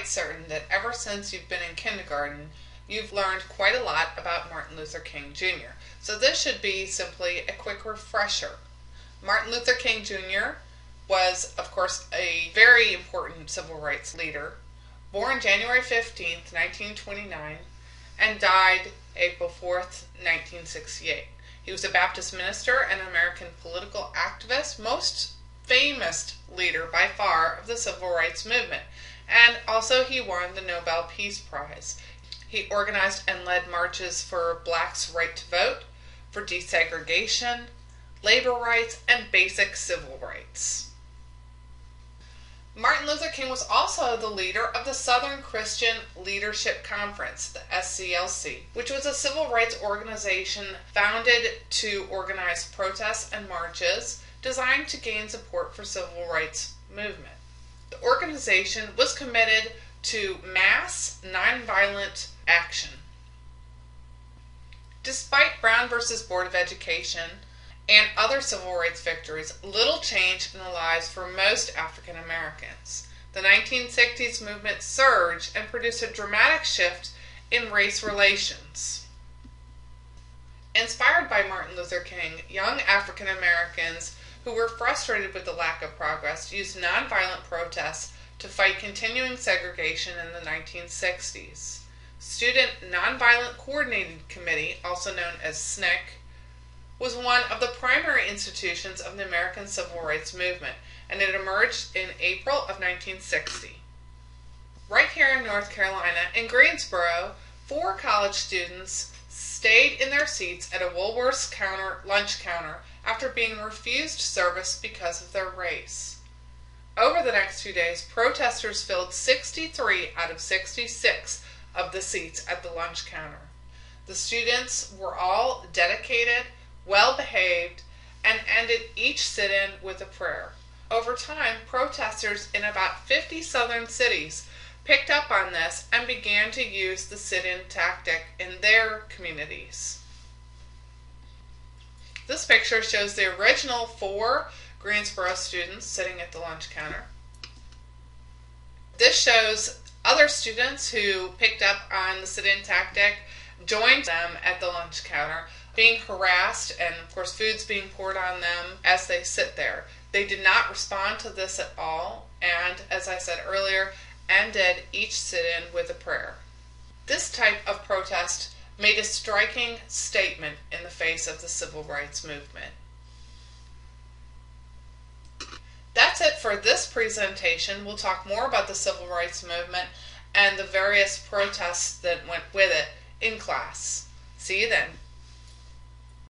certain that ever since you've been in kindergarten, you've learned quite a lot about Martin Luther King Jr. So this should be simply a quick refresher. Martin Luther King Jr. was, of course, a very important civil rights leader, born January 15th, 1929, and died April 4th, 1968. He was a Baptist minister and American political activist, most famous leader by far of the civil rights movement, and also he won the Nobel Peace Prize. He organized and led marches for blacks' right to vote, for desegregation, labor rights, and basic civil rights. Martin Luther King was also the leader of the Southern Christian Leadership Conference, the SCLC, which was a civil rights organization founded to organize protests and marches designed to gain support for civil rights movement. The organization was committed to mass, nonviolent action. Despite Brown versus Board of Education and other civil rights victories, little changed in the lives for most African Americans. The 1960s movement surged and produced a dramatic shift in race relations. Inspired by Martin Luther King, young African Americans who were frustrated with the lack of progress used nonviolent protests to fight continuing segregation in the 1960s. Student Nonviolent Coordinating Committee, also known as SNCC, was one of the primary institutions of the American Civil Rights Movement, and it emerged in April of 1960. Right here in North Carolina, in Greensboro, 4 college students stayed in their seats at a Woolworth's lunch counter after being refused service because of their race. Over the next 2 days, protesters filled 63 out of 66 of the seats at the lunch counter. The students were all dedicated, well-behaved, and ended each sit-in with a prayer. Over time, protesters in about 50 southern cities picked up on this and began to use the sit-in tactic in their communities. This picture shows the original 4 Greensboro students sitting at the lunch counter. This shows other students who picked up on the sit-in tactic, joined them at the lunch counter, being harassed, and of course food's being poured on them as they sit there. They did not respond to this at all, and as I said earlier, ended each sit-in with a prayer. This type of protest made a striking statement in the face of the civil rights movement. That's it for this presentation. We'll talk more about the civil rights movement and the various protests that went with it in class. See you then.